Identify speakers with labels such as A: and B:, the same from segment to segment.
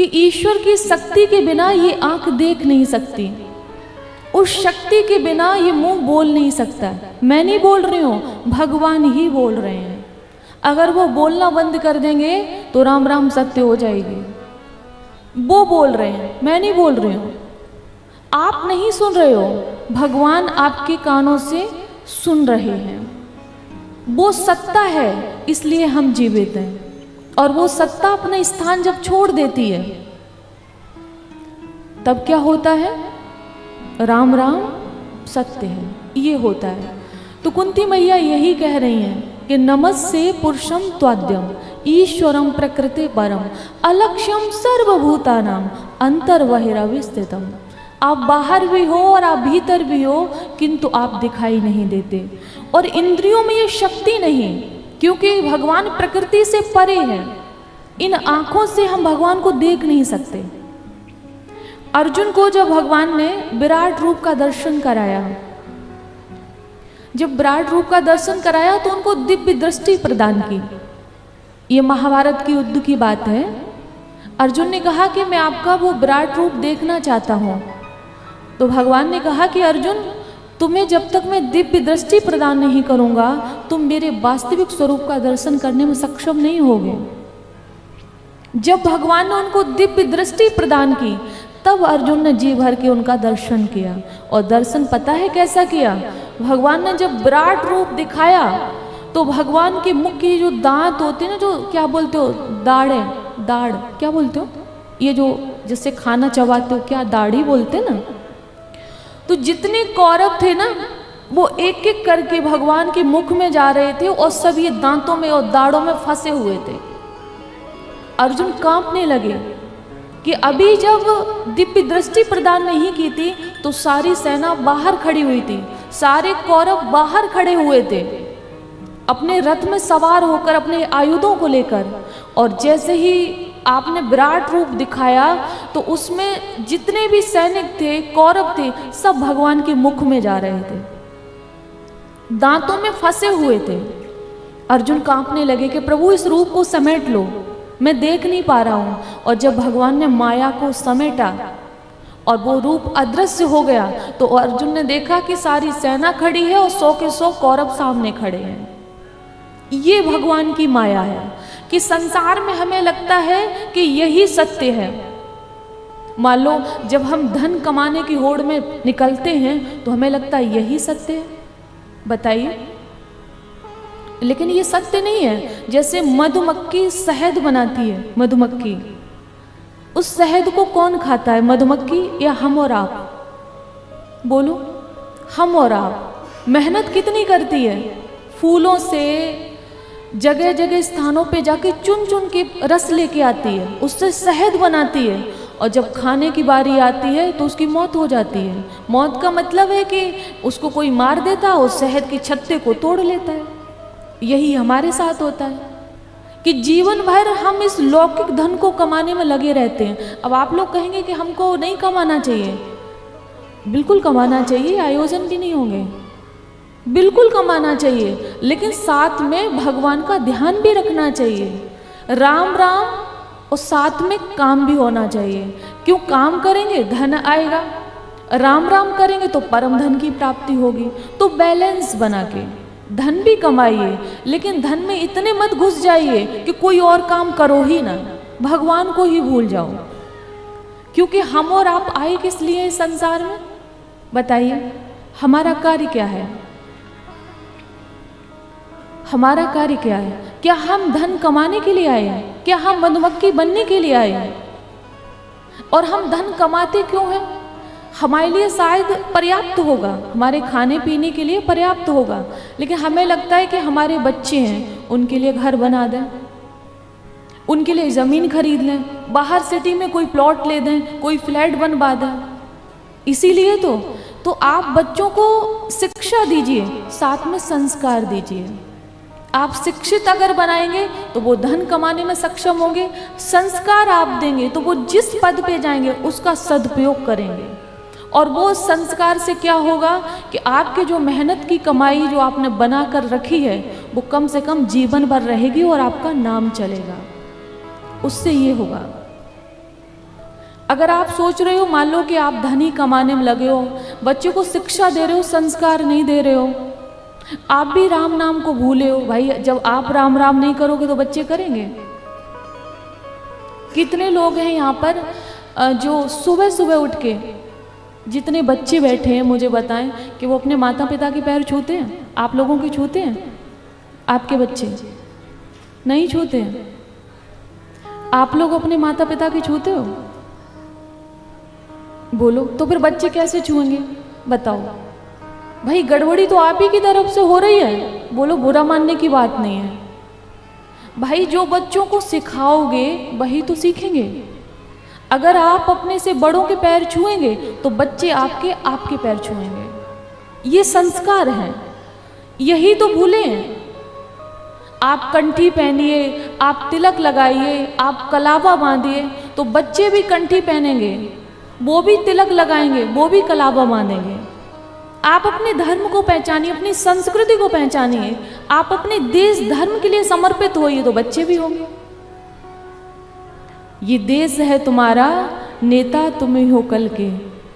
A: कि ईश्वर की शक्ति के बिना ये आंख देख नहीं सकती, उस शक्ति के बिना ये मुंह बोल नहीं सकता। मैं नहीं बोल रही हूँ, भगवान ही बोल रहे हैं। अगर वो बोलना बंद कर देंगे तो राम राम सत्य हो जाएगी। वो बोल रहे हैं, मैं नहीं बोल रही हूँ। आप नहीं सुन रहे हो, भगवान आपके कानों से सुन रहे हैं। वो सत्ता है, इसलिए हम जीवित हैं। और वो सत्ता अपना स्थान जब छोड़ देती है तब क्या होता है? राम राम सत्य है, ये होता है। तो कुंती मैया यही कह रही हैं कि नमस्ते पुरुषम त्वाद्यम ईश्वरम प्रकृति परम अलक्ष्यम सर्वभूतानाम अंतर्बहिर्विस्थितम। आप बाहर भी हो और आप भीतर भी हो, किंतु आप दिखाई नहीं देते। और इंद्रियों में ये शक्ति नहीं, क्योंकि भगवान प्रकृति से परे है। इन आंखों से हम भगवान को देख नहीं सकते। अर्जुन को जब भगवान ने विराट रूप का दर्शन कराया, जब विराट रूप का दर्शन कराया तो उनको दिव्य दृष्टि प्रदान की। ये महाभारत की युद्ध की बात है। अर्जुन ने कहा कि मैं आपका वो विराट रूप देखना चाहता हूँ। तो भगवान ने कहा कि अर्जुन, तुम्हें जब तक मैं दिव्य दृष्टि प्रदान नहीं करूँगा तुम मेरे वास्तविक स्वरूप का दर्शन करने में सक्षम नहीं होगे। जब भगवान ने उनको दिव्य दृष्टि प्रदान की तब अर्जुन ने जी भर के उनका दर्शन किया। और दर्शन पता है कैसा किया? भगवान ने जब विराट रूप दिखाया तो भगवान के मुख के जो दांत होते हैं ना, जो क्या बोलते हो, दाढ़ क्या बोलते हो, ये जो जिससे खाना चबाते हो, क्या दाढ़ी बोलते हैं ना। तो जितने कौरव थे ना, वो एक एक करके भगवान के मुख में जा रहे थे और सब ये दांतों में और दाढ़ों में फंसे हुए थे। अर्जुन कांपने लगे कि अभी जब दिव्य दृष्टि प्रदान नहीं की थी तो सारी सेना बाहर खड़ी हुई थी, सारे कौरव बाहर खड़े हुए थे अपने रथ में सवार होकर, अपने आयुधों को लेकर। और जैसे ही आपने विराट रूप दिखाया तो उसमें जितने भी सैनिक थे, कौरव थे, सब भगवान के मुख में जा रहे थे, दांतों में फंसे हुए थे। अर्जुन कांपने लगे कि प्रभु इस रूप को समेट लो, मैं देख नहीं पा रहा हूँ। और जब भगवान ने माया को समेटा और वो रूप अदृश्य हो गया तो अर्जुन ने देखा कि सारी सेना खड़ी है और 100 के 100 कौरव सामने खड़े हैं। ये भगवान की माया है कि संसार में हमें लगता है कि यही सत्य है। मान लो जब हम धन कमाने की होड़ में निकलते हैं तो हमें लगता है यही सत्य है। बताइए, लेकिन ये सत्य नहीं है। जैसे मधुमक्खी शहद बनाती है, मधुमक्खी, उस शहद को कौन खाता है, मधुमक्खी या हम और आप? बोलो, हम और आप। मेहनत कितनी करती है, फूलों से जगह जगह स्थानों पे जाके चुन चुन के रस लेके आती है, उससे शहद बनाती है। और जब खाने की बारी आती है तो उसकी मौत हो जाती है। मौत का मतलब है कि उसको कोई मार देता है और शहद की छत्ते को तोड़ लेता है। यही हमारे साथ होता है कि जीवन भर हम इस लौकिक धन को कमाने में लगे रहते हैं। अब आप लोग कहेंगे कि हमको नहीं कमाना चाहिए। बिल्कुल कमाना चाहिए, आयोजन भी नहीं होंगे, बिल्कुल कमाना चाहिए, लेकिन साथ में भगवान का ध्यान भी रखना चाहिए। राम राम और साथ में काम भी होना चाहिए। क्यों? काम करेंगे धन आएगा, राम राम करेंगे तो परम धन की प्राप्ति होगी। तो बैलेंस बना के धन भी कमाइए, लेकिन धन में इतने मत घुस जाइए कि कोई और काम करो ही ना, भगवान को ही भूल जाओ। क्योंकि हम और आप आए किस लिए इस संसार में? बताइए, हमारा कार्य क्या है? हमारा कार्य क्या है? क्या हम धन कमाने के लिए आए हैं? क्या हम मधुमक्खी बनने के लिए आए हैं? और हम धन कमाते क्यों हैं? हमारे लिए शायद पर्याप्त होगा, हमारे खाने पीने के लिए पर्याप्त होगा, लेकिन हमें लगता है कि हमारे बच्चे हैं, उनके लिए घर बना दें, उनके लिए ज़मीन खरीद लें, बाहर सिटी में कोई प्लॉट ले दें, कोई फ्लैट बनवा दें। इसीलिए तो आप बच्चों को शिक्षा दीजिए, साथ में संस्कार दीजिए। आप शिक्षित अगर बनाएंगे तो वो धन कमाने में सक्षम होंगे, संस्कार आप देंगे तो वो जिस पद पे जाएंगे उसका सदुपयोग करेंगे। और वो संस्कार से क्या होगा कि आपके जो मेहनत की कमाई जो आपने बना कर रखी है वो कम से कम जीवन भर रहेगी और आपका नाम चलेगा। उससे ये होगा। अगर आप सोच रहे हो, मान लो कि आप धनी कमाने में लगे हो, बच्चे को शिक्षा दे रहे हो, संस्कार नहीं दे रहे हो, आप भी राम नाम को भूले हो, भाई जब आप राम राम नहीं करोगे तो बच्चे करेंगे? कितने लोग हैं यहाँ पर जो सुबह सुबह उठ के, जितने बच्चे बैठे हैं मुझे बताएं कि वो अपने माता पिता के पैर छूते हैं? आप लोगों के छूते हैं? आपके बच्चे नहीं छूते हैं? आप लोग अपने माता पिता के छूते हो? बोलो तो फिर बच्चे कैसे छुएंगे? बताओ भाई, गड़बड़ी तो आप ही की तरफ से हो रही है। बोलो, बुरा मानने की बात नहीं है भाई। जो बच्चों को सिखाओगे वही तो सीखेंगे। अगर आप अपने से बड़ों के पैर छुएंगे तो बच्चे आपके पैर छुएंगे। ये संस्कार हैं, यही तो भूले हैं। आप कंठी पहनिए, आप तिलक लगाइए, आप कलावा बांधिए, तो बच्चे भी कंठी पहनेंगे, वो भी तिलक लगाएंगे, वो भी कलावा बांधेंगे। आप अपने धर्म को पहचानिए, अपनी संस्कृति को पहचानिए, आप अपने देश धर्म के लिए समर्पित होइए, तो बच्चे भी होंगे। ये देश है तुम्हारा, नेता तुम ही हो कल के,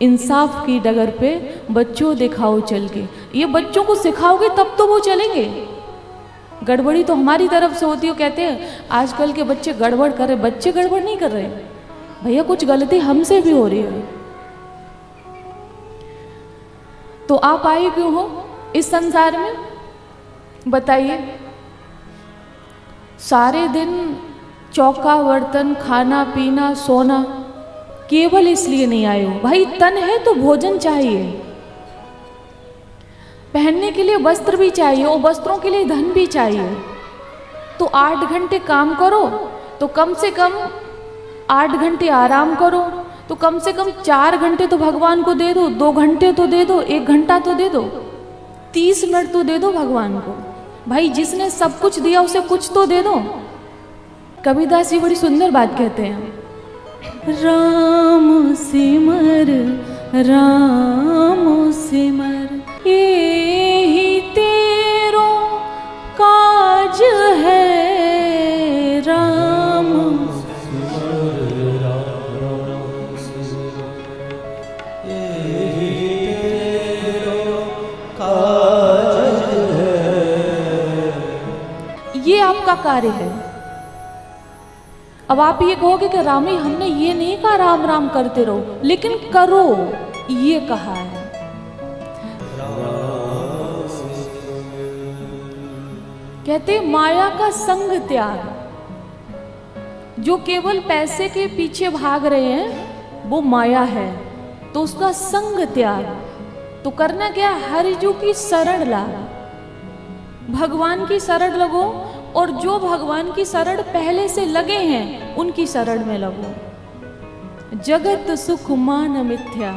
A: इंसाफ की डगर पे बच्चों दिखाओ चल के। ये बच्चों को सिखाओगे तब तो वो चलेंगे। गड़बड़ी तो हमारी तरफ से होती है। कहते हैं आजकल के बच्चे गड़बड़ कर रहे। बच्चे गड़बड़ नहीं कर रहे भैया, कुछ गलती हमसे भी हो रही है। तो आप आए क्यों हो इस संसार में? बताइए। सारे दिन चौका बर्तन, खाना पीना, सोना, केवल इसलिए नहीं आए हो भाई। तन है तो भोजन चाहिए, पहनने के लिए वस्त्र भी चाहिए, और वस्त्रों के लिए धन भी चाहिए। तो 8 घंटे काम करो तो कम से कम 8 घंटे आराम करो, तो कम से कम 4 घंटे तो भगवान को दे दो, 2 घंटे तो दे दो, 1 घंटा तो दे दो, 30 मिनट तो दे दो भगवान को। भाई जिसने सब कुछ दिया उसे कुछ तो दे दो। कबीरदास जी बड़ी सुंदर बात कहते हैं, राम सिमर राम सिमर यही तेरो काज है। राम सिमर राम सिमर यही तेरो काज है। ये आपका कार्य है। अब आप ये कहोगे कि रामी हमने ये नहीं कहा राम राम करते रहो, लेकिन करो ये कहा है। कहते माया का संग त्याग। जो केवल पैसे के पीछे भाग रहे हैं वो माया है, तो उसका संग त्याग। तो करना क्या? हरिजू की शरण ला, भगवान की शरण लगो, और जो भगवान की शरण पहले से लगे हैं उनकी शरण में लगो। जगत सुख मान मिथ्या,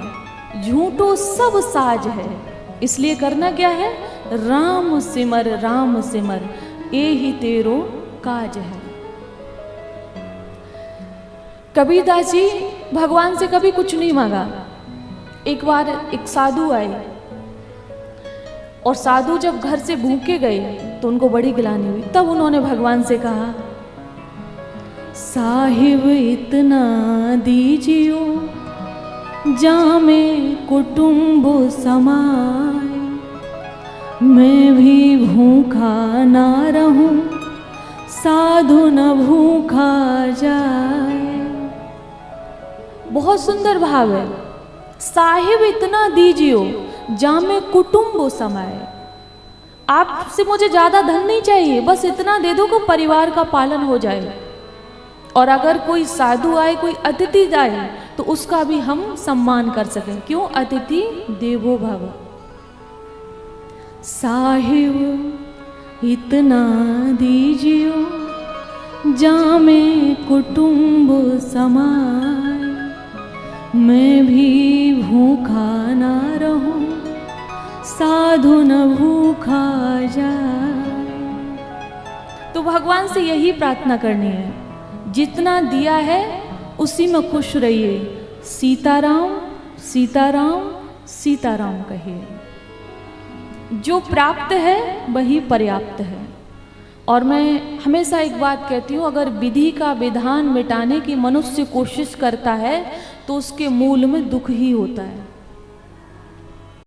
A: झूठो सब साज है। इसलिए करना क्या है? राम सिमर यही तेरो काज है। कबीरदास जी भगवान से कभी कुछ नहीं मांगा। एक बार एक साधु आए, और साधु जब घर से भूखे गए तो उनको बड़ी गिलानी हुई। तब उन्होंने भगवान से कहा, साहिब इतना दीजियो जामे कुटुंब समाए, मैं भी भूखा ना रहूं, साधु न भूखा जाए। बहुत सुंदर भाव है। साहिब इतना दीजियो जामे कुटुंब समाए। आपसे मुझे ज़्यादा धन नहीं चाहिए, बस इतना दे दो कि परिवार का पालन हो जाए। और अगर कोई साधु आए, कोई अतिथि आए, तो उसका भी हम सम्मान कर सकें। क्यों? अतिथि देवो भव। साहिब इतना दीजियो जामे कुटुंब समाए, मैं भी भूखा ना रहूं, साधु न भूखा जाए। तो भगवान से यही प्रार्थना करनी है, जितना दिया है उसी में खुश रहिए। सीताराम सीताराम सीताराम कहिए। जो प्राप्त है वही पर्याप्त है। और मैं हमेशा एक बात कहती हूँ, अगर विधि का विधान मिटाने की मनुष्य कोशिश करता है तो उसके मूल में दुख ही होता है।